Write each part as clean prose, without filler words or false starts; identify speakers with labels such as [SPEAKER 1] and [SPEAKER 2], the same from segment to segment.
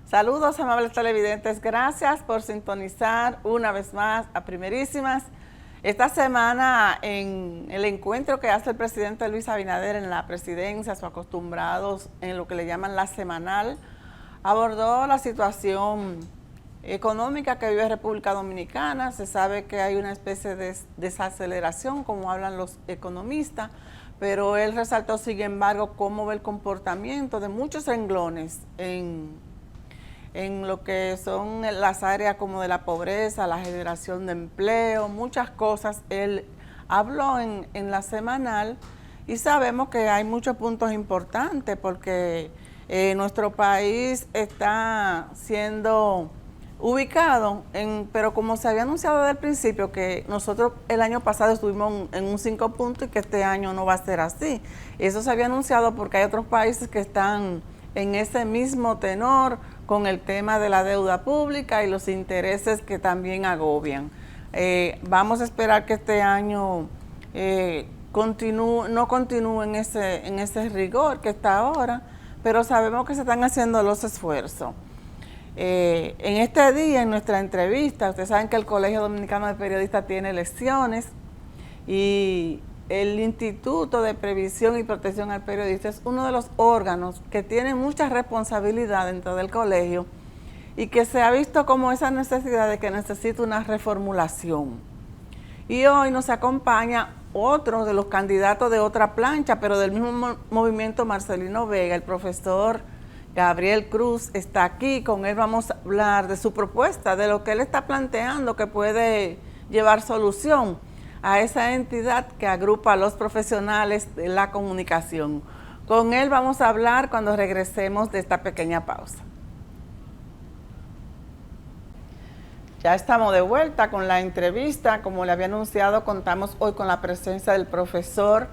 [SPEAKER 1] Saludos, amables televidentes. Gracias por sintonizar una vez más a Primerísimas. Esta semana, en el encuentro que hace el presidente Luis Abinader en la presidencia, sus acostumbrados en lo que le llaman la semanal, abordó la situación económica que vive República Dominicana. Se sabe que hay una especie de desaceleración, como hablan los economistas, pero él resaltó, sin embargo, cómo ve el comportamiento de muchos renglones en lo que son las áreas como de la pobreza, la generación de empleo, muchas cosas. Él habló en la semanal y sabemos que hay muchos puntos importantes porque nuestro país está siendo ubicado pero como se había anunciado desde el principio que nosotros el año pasado estuvimos en un 5 puntos y que este año no va a ser así. Eso se había anunciado porque hay otros países que están en ese mismo tenor con el tema de la deuda pública y los intereses que también agobian. Vamos a esperar que este año no continúe en ese rigor que está ahora, pero sabemos que se están haciendo los esfuerzos. En este día, en nuestra entrevista, ustedes saben que el Colegio Dominicano de Periodistas tiene elecciones y el Instituto de Previsión y Protección al Periodista es uno de los órganos que tiene mucha responsabilidad dentro del colegio y que se ha visto como esa necesidad de que necesita una reformulación. Y hoy nos acompaña otro de los candidatos de otra plancha, pero del mismo movimiento, Marcelino Vega, el profesor Gabriel Cruz está aquí. Con él vamos a hablar de su propuesta, de lo que él está planteando que puede llevar solución a esa entidad que agrupa a los profesionales de la comunicación. Con él vamos a hablar cuando regresemos de esta pequeña pausa. Ya estamos de vuelta con la entrevista. Como le había anunciado, contamos hoy con la presencia del profesor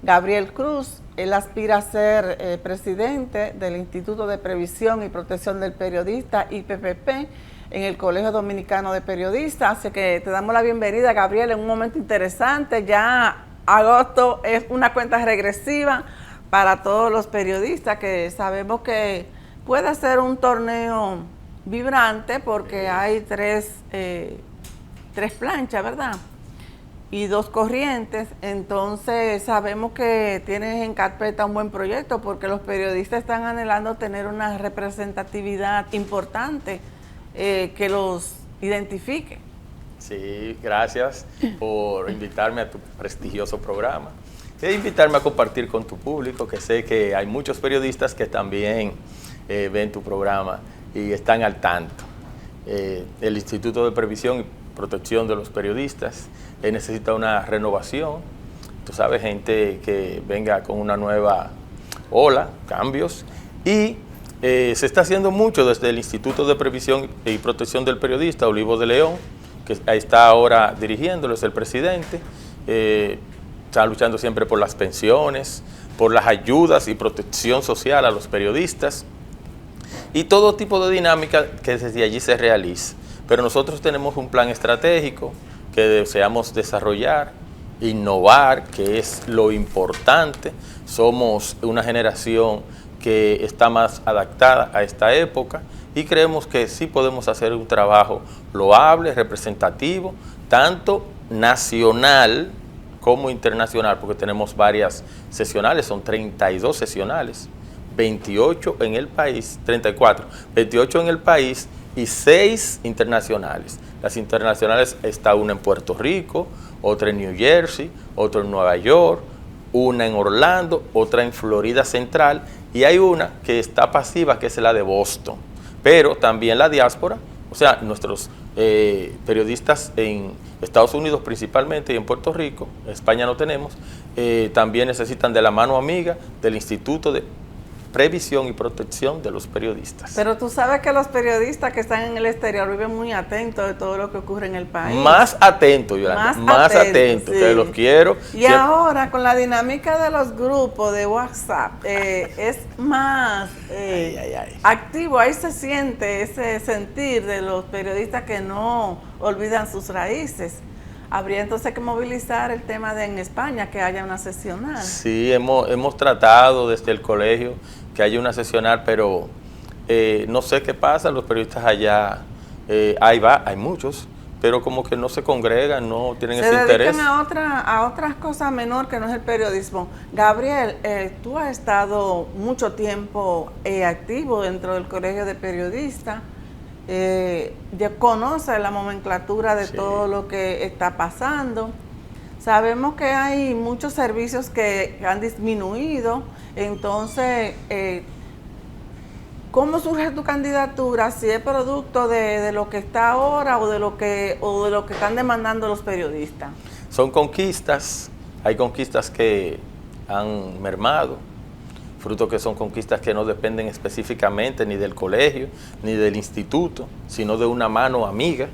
[SPEAKER 1] Gabriel Cruz. Él aspira a ser presidente del Instituto de Previsión y Protección del Periodista, IPPP, en el Colegio Dominicano de Periodistas. Así que te damos la bienvenida, Gabriel, en un momento interesante. Ya agosto es una cuenta regresiva para todos los periodistas, que sabemos que puede ser un torneo vibrante porque hay tres planchas, ¿verdad? Y 2 corrientes. Entonces sabemos que tienes en carpeta un buen proyecto porque los periodistas están anhelando tener una representatividad importante que los identifique.
[SPEAKER 2] Sí, gracias por invitarme a tu prestigioso programa e invitarme a compartir con tu público, que sé que hay muchos periodistas que también ven tu programa y están al tanto. El Instituto de Previsión y Protección de los Periodistas necesita una renovación. Tú sabes, gente que venga con una nueva ola, cambios, y se está haciendo mucho desde el Instituto de Previsión y Protección del Periodista, Olivo de León, que está ahora dirigiéndolo, es el presidente. Está luchando siempre por las pensiones, por las ayudas y protección social a los periodistas y todo tipo de dinámica que desde allí se realiza. Pero nosotros tenemos un plan estratégico que deseamos desarrollar, innovar, que es lo importante. Somos una generación que está más adaptada a esta época y creemos que sí podemos hacer un trabajo loable, representativo, tanto nacional como internacional, porque tenemos varias sesionales, son 32 sesionales, 28 en el país, 34, 28 en el país y 6 internacionales. Las internacionales está una en Puerto Rico, otra en New Jersey, otra en Nueva York, una en Orlando, otra en Florida Central, y hay una que está pasiva, que es la de Boston. Pero también la diáspora, o sea, nuestros periodistas en Estados Unidos principalmente y en Puerto Rico, España no tenemos, también necesitan de la mano amiga del Instituto de Previsión y Protección de los Periodistas.
[SPEAKER 1] Pero tú sabes que los periodistas que están en el exterior viven muy atentos de todo lo que ocurre en el país.
[SPEAKER 2] Más atentos, Yolanda, más atentos,
[SPEAKER 1] sí.
[SPEAKER 2] Que los quiero.
[SPEAKER 1] Y ahora con la dinámica de los grupos de WhatsApp es más activo. Ahí se siente ese sentir de los periodistas que no olvidan sus raíces. Habría entonces que movilizar el tema de en España, que haya una sesional.
[SPEAKER 2] Sí, hemos tratado desde el colegio que haya una sesional, pero no sé qué pasa, los periodistas allá, hay muchos, pero como que no se congregan, no tienen ese interés.
[SPEAKER 1] Se dedican a otras cosas menor que no es el periodismo. Gabriel, tú has estado mucho tiempo activo dentro del Colegio de Periodistas, ya conoces la nomenclatura de todo lo que está pasando. Sabemos que hay muchos servicios que han disminuido, entonces, ¿cómo surge tu candidatura? Si es producto de lo que está ahora o de lo que están demandando los periodistas.
[SPEAKER 2] Son conquistas, hay conquistas que han mermado, fruto que son conquistas que no dependen específicamente ni del colegio, ni del instituto, sino de una mano amiga.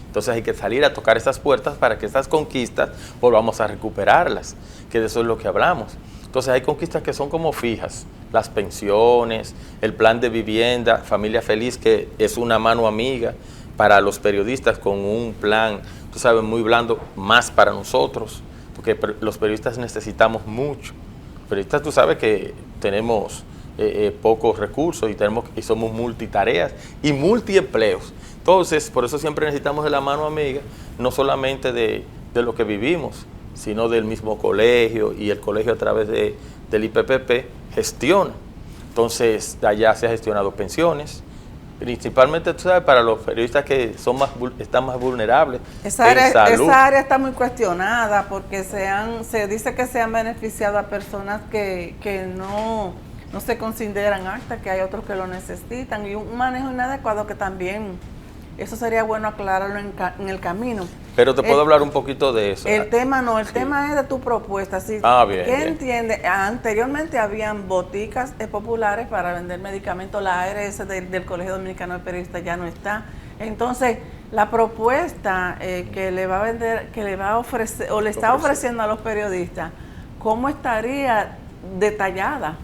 [SPEAKER 2] Entonces hay que salir a tocar esas puertas para que esas conquistas volvamos a recuperarlas, que de eso es lo que hablamos. Entonces hay conquistas que son como fijas, las pensiones, el plan de vivienda, Familia Feliz, que es una mano amiga para los periodistas con un plan, tú sabes, muy blando, más para nosotros, porque los periodistas necesitamos mucho. Los periodistas, tú sabes que tenemos pocos recursos y somos multitareas y multiempleos. Entonces, por eso siempre necesitamos de la mano amiga, no solamente de lo que vivimos, sino del mismo colegio, y el colegio a través del IPPP gestiona. Entonces, allá se han gestionado pensiones, principalmente, tú sabes, para los periodistas que están más vulnerables en salud.
[SPEAKER 1] Esa área está muy cuestionada porque se dice que se han beneficiado a personas que no se consideran aptas, que hay otros que lo necesitan, y un manejo inadecuado que también, eso sería bueno aclararlo en el camino.
[SPEAKER 2] Pero te puedo hablar un poquito de eso.
[SPEAKER 1] El tema es de tu propuesta. ¿Sí?
[SPEAKER 2] Bien.
[SPEAKER 1] ¿Qué entiende? Anteriormente habían boticas populares para vender medicamentos. La ARS del Colegio Dominicano de Periodistas ya no está. Entonces, la propuesta que le va a vender, que le va a ofrecer, o le está ofreciendo a los periodistas, ¿cómo estaría detallada?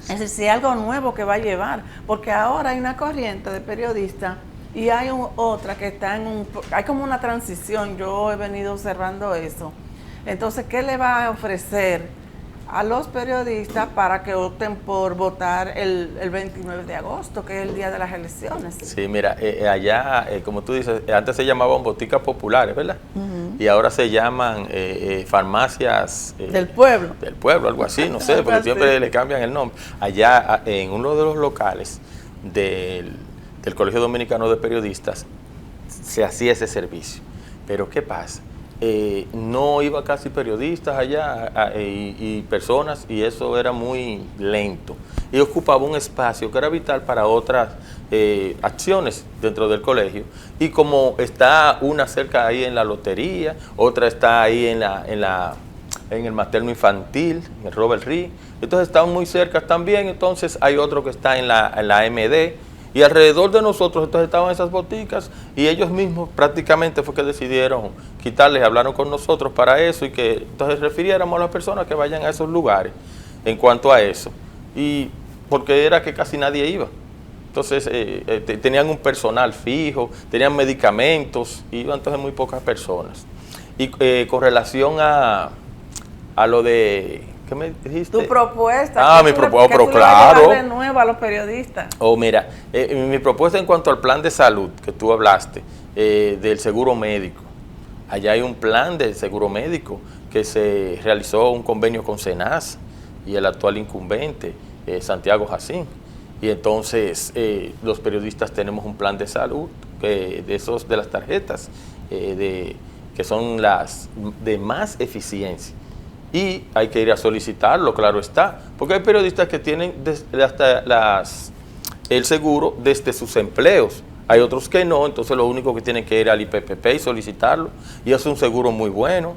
[SPEAKER 1] Es decir, si hay algo nuevo que va a llevar. Porque ahora hay una corriente de periodistas y hay otra que está hay como una transición. Yo he venido observando eso. Entonces, ¿qué le va a ofrecer a los periodistas para que opten por votar el 29 de agosto, que es el día de las elecciones?
[SPEAKER 2] Sí, mira, allá, como tú dices, antes se llamaban boticas populares, ¿verdad? Y ahora se llaman farmacias...
[SPEAKER 1] del pueblo.
[SPEAKER 2] Del pueblo, algo así, no sé, porque siempre le cambian el nombre. Allá, en uno de los locales del Colegio Dominicano de Periodistas, se hacía ese servicio. Pero ¿qué pasa? No iba casi periodistas allá y personas, y eso era muy lento. Y ocupaba un espacio que era vital para otras acciones dentro del colegio. Y como está una cerca ahí en la lotería, otra está ahí en el materno infantil, en el Robert Reed, entonces están muy cerca también. Entonces hay otro que está en la MD, y alrededor de nosotros entonces estaban esas boticas, y ellos mismos prácticamente fue que decidieron quitarles, hablaron con nosotros para eso, y que entonces refiriéramos a las personas que vayan a esos lugares en cuanto a eso, y porque era que casi nadie iba. Entonces tenían un personal fijo, tenían medicamentos, iban entonces muy pocas personas. Y con relación a lo de... ¿Qué me dijiste?
[SPEAKER 1] Tu propuesta.
[SPEAKER 2] Mi propuesta, pero claro.
[SPEAKER 1] De nuevo a los periodistas.
[SPEAKER 2] Mira, mi propuesta en cuanto al plan de salud que tú hablaste, del seguro médico. Allá hay un plan del seguro médico que se realizó un convenio con SENASA y el actual incumbente, Santiago Jacín. Y entonces los periodistas tenemos un plan de salud de las tarjetas, que son las de más eficiencia. Y hay que ir a solicitarlo, claro está, porque hay periodistas que tienen el seguro desde sus empleos, hay otros que no, entonces lo único que tienen que ir al IPPP y solicitarlo, y es un seguro muy bueno,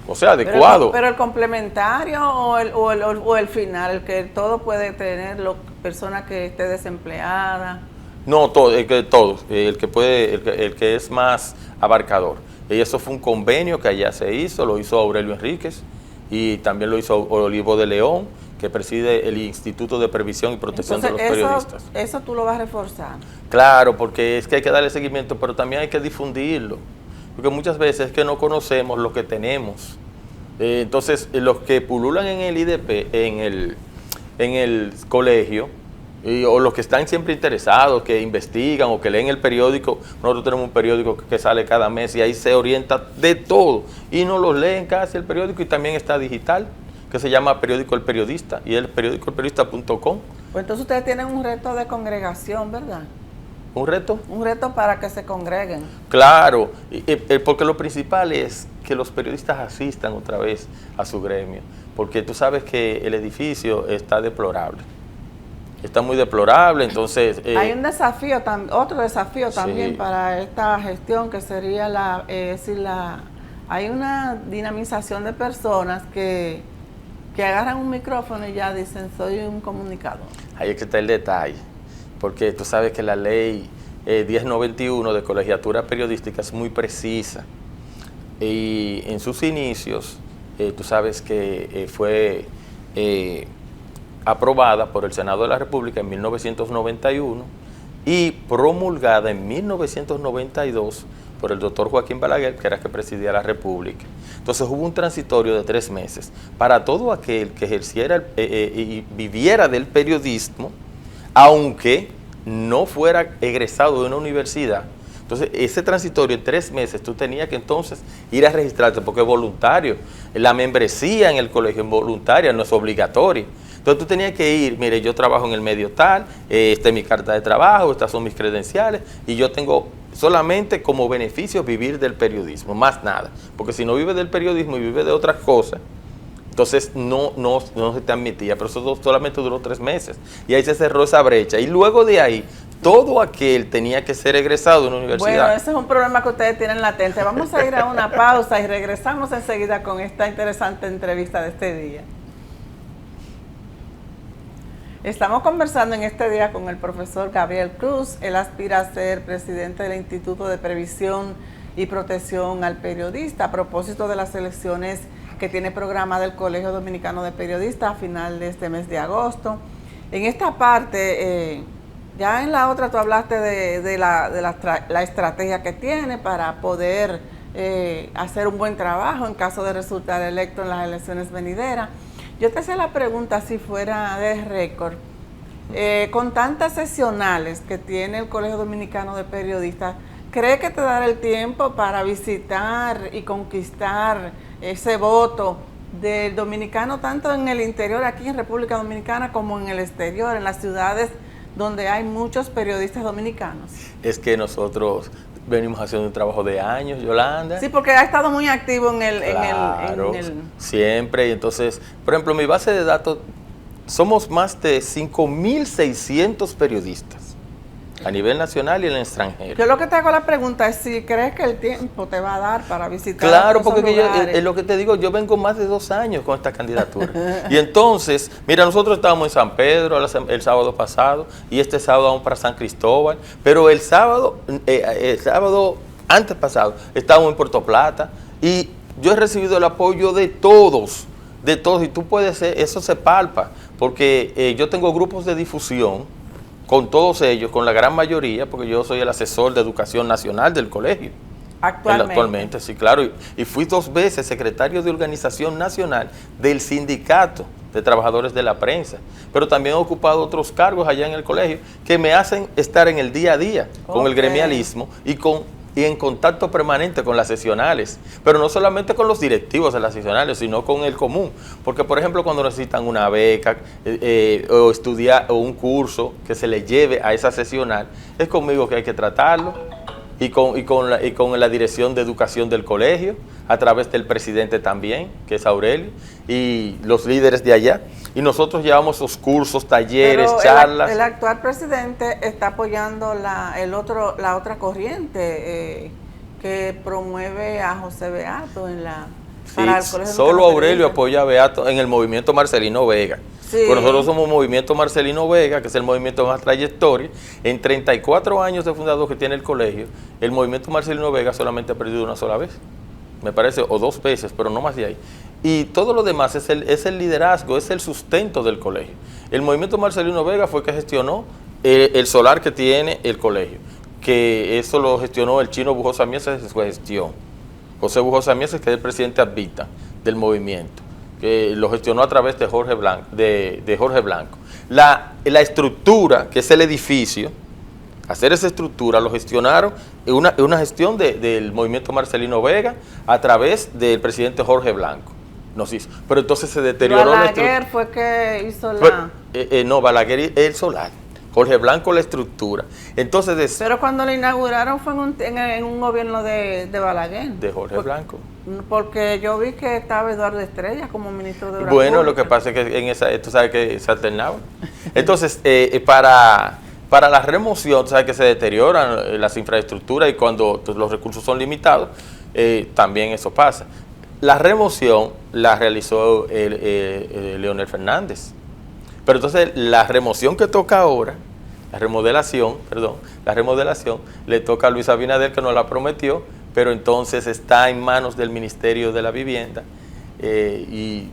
[SPEAKER 2] o sea, adecuado.
[SPEAKER 1] Pero el complementario o el final, el que todo puede tener, personas que esté desempleada.
[SPEAKER 2] No, todo, el que es más abarcador. Y eso fue un convenio que allá se hizo, lo hizo Aurelio Enríquez, y también lo hizo Olivo de León, que preside el Instituto de Previsión y Protección de los Periodistas.
[SPEAKER 1] Eso tú lo vas a reforzar.
[SPEAKER 2] Claro, porque es que hay que darle seguimiento, pero también hay que difundirlo, porque muchas veces es que no conocemos lo que tenemos. Entonces, los que pululan en el IDP, en el colegio, o los que están siempre interesados, que investigan o que leen el periódico. Nosotros tenemos un periódico que sale cada mes y ahí se orienta de todo y no lo leen casi el periódico, y también está digital, que se llama Periódico El Periodista, y el periódico elperiodista.com.
[SPEAKER 1] Pues entonces ustedes tienen un reto de congregación, ¿verdad?
[SPEAKER 2] ¿Un reto?
[SPEAKER 1] Un reto para que se congreguen.
[SPEAKER 2] Claro, porque lo principal es que los periodistas asistan otra vez a su gremio, porque tú sabes que el edificio está deplorable. Está muy deplorable, entonces...
[SPEAKER 1] hay un desafío, otro desafío también
[SPEAKER 2] sí,
[SPEAKER 1] para esta gestión, que sería hay una dinamización de personas que agarran un micrófono y ya dicen, soy un comunicador.
[SPEAKER 2] Ahí es que está el detalle, porque tú sabes que la ley 1091 de colegiatura periodística es muy precisa, y en sus inicios, tú sabes que fue aprobada por el Senado de la República en 1991 y promulgada en 1992 por el doctor Joaquín Balaguer, que era que presidía la República. Entonces hubo un transitorio de 3 meses para todo aquel que ejerciera y viviera del periodismo, aunque no fuera egresado de una universidad. Entonces ese transitorio en 3 meses tú tenías que entonces ir a registrarte, porque es voluntario. La membresía en el colegio es voluntaria, no es obligatoria. Entonces tú tenías que ir, mire, yo trabajo en el medio tal, esta es mi carta de trabajo, estas son mis credenciales, y yo tengo solamente como beneficio vivir del periodismo, más nada. Porque si no vive del periodismo y vive de otras cosas, entonces no se te admitía. Pero eso solamente duró 3 meses. Y ahí se cerró esa brecha. Y luego de ahí, todo aquel tenía que ser egresado de una universidad.
[SPEAKER 1] Bueno, ese es un problema que ustedes tienen latente. Vamos a ir a una pausa y regresamos enseguida con esta interesante entrevista de este día. Estamos conversando en este día con el profesor Gabriel Cruz. Él aspira a ser presidente del Instituto de Previsión y Protección al Periodista a propósito de las elecciones que tiene programada el Colegio Dominicano de Periodistas a final de este mes de agosto. En esta parte, ya en la otra tú hablaste de la estrategia que tiene para poder hacer un buen trabajo en caso de resultar electo en las elecciones venideras. Yo te hacía la pregunta, si fuera de récord, con tantas sesionales que tiene el Colegio Dominicano de Periodistas, ¿cree que te dará el tiempo para visitar y conquistar ese voto del dominicano, tanto en el interior, aquí en República Dominicana, como en el exterior, en las ciudades donde hay muchos periodistas dominicanos?
[SPEAKER 2] Es que nosotros venimos haciendo un trabajo de años, Yolanda.
[SPEAKER 1] Sí, porque ha estado muy activo en el...
[SPEAKER 2] Siempre. Y entonces, por ejemplo, mi base de datos, somos más de 5.600 periodistas a nivel nacional y en el extranjero.
[SPEAKER 1] Yo lo que te hago la pregunta es si crees que el tiempo te va a dar para visitar.
[SPEAKER 2] Claro, porque es lo que te digo, yo vengo más de 2 años con esta candidatura. Y entonces, mira, nosotros estábamos en San Pedro el sábado pasado, y este sábado vamos para San Cristóbal, pero el sábado antes pasado estábamos en Puerto Plata, y yo he recibido el apoyo de todos, y tú puedes ser, eso se palpa, porque yo tengo grupos de difusión con todos ellos, con la gran mayoría, porque yo soy el asesor de educación nacional del colegio. Actualmente, sí, claro. Y fui 2 veces secretario de organización nacional del sindicato de trabajadores de la prensa, pero también he ocupado otros cargos allá en el colegio que me hacen estar en el día a día con el gremialismo y en contacto permanente con las sesionales, pero no solamente con los directivos de las sesionales, sino con el común, porque por ejemplo cuando necesitan una beca o estudiar o un curso que se les lleve a esa sesional, es conmigo que hay que tratarlo, y con la dirección de educación del colegio, a través del presidente también, que es Aurelio, y los líderes de allá. Y nosotros llevamos esos cursos, talleres,
[SPEAKER 1] pero
[SPEAKER 2] charlas.
[SPEAKER 1] El actual presidente está apoyando la otra corriente que promueve a José Beato para el Colegio.
[SPEAKER 2] Solo Aurelio apoya a Beato en el movimiento Marcelino Vega. Sí. Pues nosotros somos movimiento Marcelino Vega, que es el movimiento de más trayectoria. En 34 años de fundador que tiene el colegio, el movimiento Marcelino Vega solamente ha perdido una sola vez, me parece, o 2 veces, pero no más de ahí. Y todo lo demás es el liderazgo, es el sustento del colegio. El movimiento Marcelino Vega fue que gestionó el solar que tiene el colegio, que eso lo gestionó el chino Bujosa Mieses en su gestión. José Bujosa Mieses, que es el presidente advita del movimiento, que lo gestionó a través de Jorge Blanco. la estructura, que es el edificio, hacer esa estructura, lo gestionaron, una gestión del movimiento Marcelino Vega a través del presidente Jorge Blanco. Nos hizo. Pero entonces se deterioró la estructura.
[SPEAKER 1] Balaguer fue que hizo la...
[SPEAKER 2] No, Balaguer el solar. Jorge Blanco la estructura. Entonces
[SPEAKER 1] pero cuando lo inauguraron fue en un gobierno de Balaguer.
[SPEAKER 2] De Jorge Blanco.
[SPEAKER 1] Porque yo vi que estaba Eduardo Estrella como ministro de Obras
[SPEAKER 2] Bueno,
[SPEAKER 1] Públicas.
[SPEAKER 2] lo que pasa es que en esa, tú sabes que se alternaba. Entonces, para la remoción, tú sabes que se deterioran las infraestructuras y cuando los recursos son limitados, también eso pasa. La remoción la realizó Leonel Fernández. Pero entonces la remoción que toca ahora, la remodelación, le toca a Luis Abinader, que nos la prometió, pero entonces está en manos del Ministerio de la Vivienda y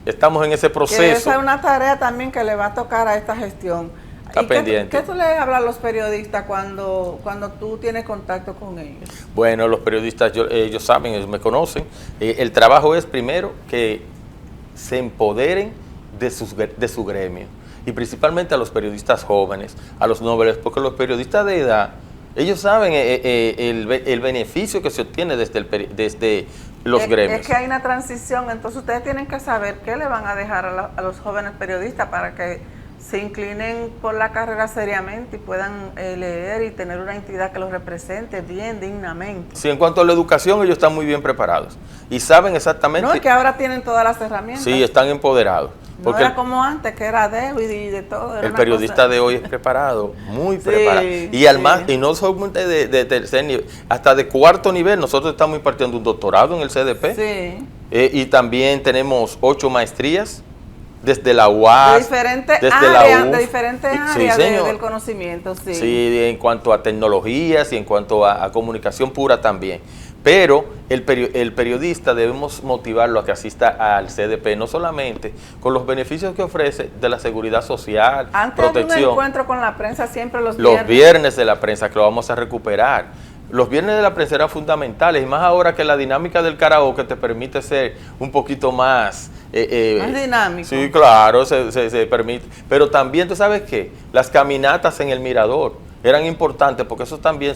[SPEAKER 2] estamos en ese proceso.
[SPEAKER 1] Que esa es una tarea también que le va a tocar a esta gestión.
[SPEAKER 2] Está pendiente.
[SPEAKER 1] ¿Qué tú le hablas a los periodistas cuando tú tienes contacto con ellos?
[SPEAKER 2] Bueno, los periodistas, ellos saben, ellos me conocen. El trabajo es primero que se empoderen de su gremio, y principalmente a los periodistas jóvenes, a los nobles, porque los periodistas de edad, ellos saben el beneficio que se obtiene desde los gremios.
[SPEAKER 1] Es que hay una transición, entonces ustedes tienen que saber qué le van a dejar a los jóvenes periodistas para que se inclinen por la carrera seriamente y puedan leer y tener una entidad que los represente bien, dignamente.
[SPEAKER 2] Sí, en cuanto a la educación, ellos están muy bien preparados y saben exactamente...
[SPEAKER 1] No, es que ahora tienen todas las herramientas.
[SPEAKER 2] Sí, están empoderados.
[SPEAKER 1] No era como antes, que era débil y de todo.
[SPEAKER 2] El periodista de hoy es preparado, muy preparado. Y además, y no solamente de tercer nivel, hasta de cuarto nivel. Nosotros estamos impartiendo un doctorado en el CDP.
[SPEAKER 1] Sí.
[SPEAKER 2] Y también tenemos 8 maestrías desde la UAS,
[SPEAKER 1] de diferentes áreas del conocimiento. Sí.
[SPEAKER 2] Sí, en cuanto a tecnologías y en cuanto a comunicación pura también. Pero el periodista debemos motivarlo a que asista al CDP, no solamente con los beneficios que ofrece de la seguridad social,
[SPEAKER 1] antes
[SPEAKER 2] protección.
[SPEAKER 1] De un encuentro con la prensa siempre los
[SPEAKER 2] viernes de la prensa, que lo vamos a recuperar. Los viernes de la prensa eran fundamentales, y más ahora que la dinámica del karaoke te permite ser un poquito más...
[SPEAKER 1] más dinámico.
[SPEAKER 2] Sí, claro, se permite. Pero también, ¿tú sabes qué? Las caminatas en el mirador eran importantes, porque eso también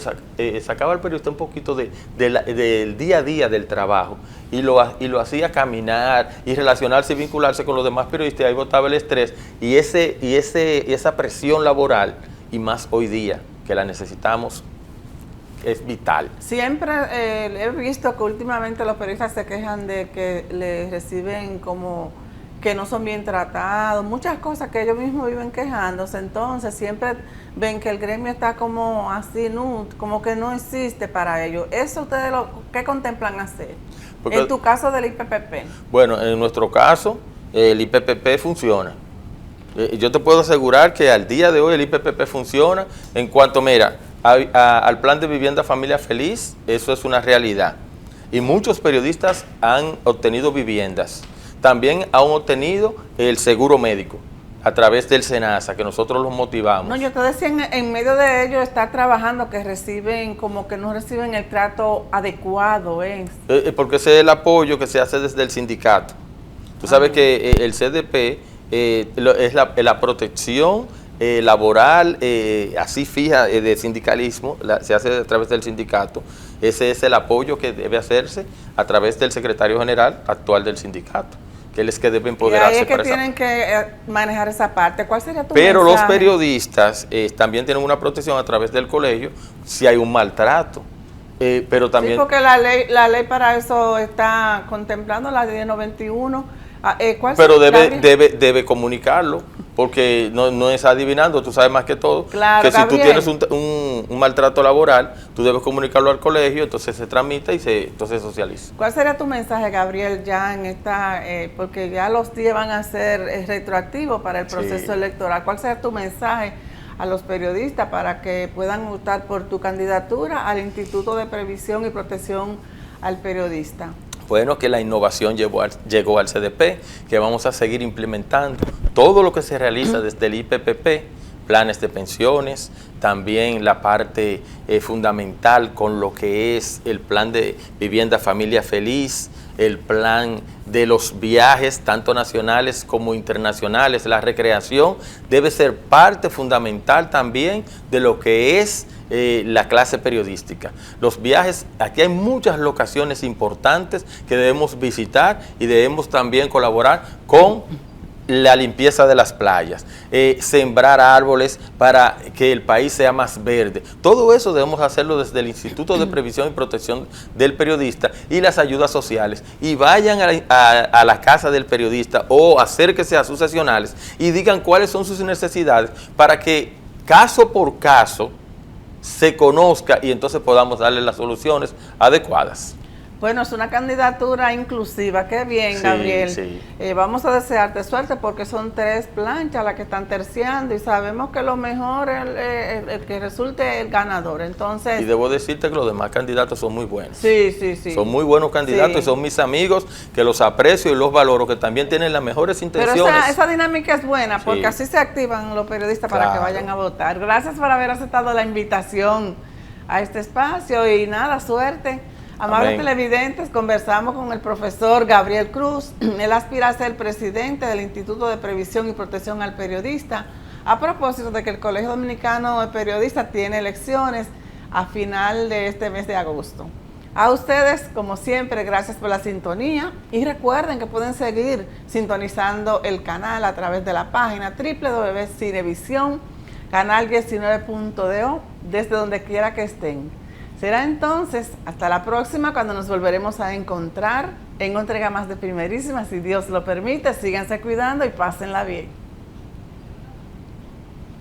[SPEAKER 2] sacaba al periodista un poquito del día a día del trabajo y lo hacía caminar y relacionarse y vincularse con los demás periodistas, y ahí botaba el estrés y esa presión laboral, y más hoy día que la necesitamos, es vital.
[SPEAKER 1] Siempre he visto que últimamente los periodistas se quejan de que les reciben como que no son bien tratados, muchas cosas que ellos mismos viven quejándose, entonces siempre ven que el gremio está como así, como que no existe para ellos. ¿Eso ustedes qué contemplan hacer? Porque, en tu caso del IPPP.
[SPEAKER 2] Bueno, en nuestro caso, el IPPP funciona. Yo te puedo asegurar que al día de hoy el IPPP funciona en cuanto, mira, al plan de vivienda familia feliz, eso es una realidad. Y muchos periodistas han obtenido viviendas. También han obtenido el seguro médico a través del SENASA, que nosotros los motivamos.
[SPEAKER 1] No, yo te decía, en medio de ellos estar trabajando, que reciben, como que no reciben el trato adecuado.
[SPEAKER 2] Porque ese es el apoyo que se hace desde el sindicato. Tú sabes que el CDP es la protección laboral, así fija, de sindicalismo, se hace a través del sindicato. Ese es el apoyo que debe hacerse a través del secretario general actual del sindicato, que él es que debe empoderarse.
[SPEAKER 1] Y ahí es que tienen que manejar esa parte. ¿Cuál sería tu
[SPEAKER 2] Pero
[SPEAKER 1] mensaje?
[SPEAKER 2] Los periodistas también tienen una protección a través del colegio si hay un maltrato. Pero también...
[SPEAKER 1] Sí, porque la ley para eso está contemplando, la ley 91.
[SPEAKER 2] Pero debe comunicarlo, porque no es adivinando, tú sabes más que todo.
[SPEAKER 1] Claro,
[SPEAKER 2] que si
[SPEAKER 1] Gabriel,
[SPEAKER 2] tú tienes un maltrato laboral, tú debes comunicarlo al colegio, entonces se tramita y entonces se socializa.
[SPEAKER 1] ¿Cuál sería tu mensaje, Gabriel, ya en esta, porque ya los días van a ser retroactivos para el proceso electoral? ¿Cuál sería tu mensaje a los periodistas para que puedan optar por tu candidatura al Instituto de Previsión y Protección al Periodista?
[SPEAKER 2] Bueno, que la innovación llegó al CDP, que vamos a seguir implementando todo lo que se realiza desde el IPPP planes de pensiones, también la parte fundamental con lo que es el plan de vivienda familia feliz, el plan de los viajes, tanto nacionales como internacionales. La recreación debe ser parte fundamental también de lo que es la clase periodística. Los viajes, aquí hay muchas locaciones importantes que debemos visitar y debemos también colaborar con la limpieza de las playas, sembrar árboles para que el país sea más verde. Todo eso debemos hacerlo desde el Instituto de Previsión y Protección del Periodista y las ayudas sociales. Y vayan a la casa del periodista o acérquense a sus seccionales y digan cuáles son sus necesidades para que caso por caso se conozca y entonces podamos darle las soluciones adecuadas.
[SPEAKER 1] Bueno, es una candidatura inclusiva. Qué bien,
[SPEAKER 2] Sí,
[SPEAKER 1] Gabriel.
[SPEAKER 2] sí.
[SPEAKER 1] Vamos a desearte suerte porque son 3 planchas las que están terciando y sabemos que lo mejor es el que resulte el ganador. Entonces,
[SPEAKER 2] Y debo decirte que los demás candidatos son muy buenos.
[SPEAKER 1] sí, sí, sí.
[SPEAKER 2] Son muy buenos candidatos
[SPEAKER 1] Sí.
[SPEAKER 2] y son mis amigos que los aprecio y los valoro, que también tienen las mejores
[SPEAKER 1] Pero
[SPEAKER 2] intenciones.
[SPEAKER 1] esa dinámica es buena porque
[SPEAKER 2] Sí.
[SPEAKER 1] así se activan los periodistas para que
[SPEAKER 2] Claro.
[SPEAKER 1] vayan a votar. Gracias por haber aceptado la invitación a este espacio y nada, suerte. Amables
[SPEAKER 2] Amén.
[SPEAKER 1] televidentes, conversamos con el profesor Gabriel Cruz. Él aspira a ser presidente del Instituto de Previsión y Protección al Periodista, a propósito de que el Colegio Dominicano de Periodistas tiene elecciones a final de este mes de agosto. A ustedes, como siempre, gracias por la sintonía y recuerden que pueden seguir sintonizando el canal a través de la página www.cinevisión, canal 19.do, desde donde quiera que estén. Será entonces hasta la próxima cuando nos volveremos a encontrar en una entrega más de Primerísima, si Dios lo permite. Síganse cuidando y pásenla bien.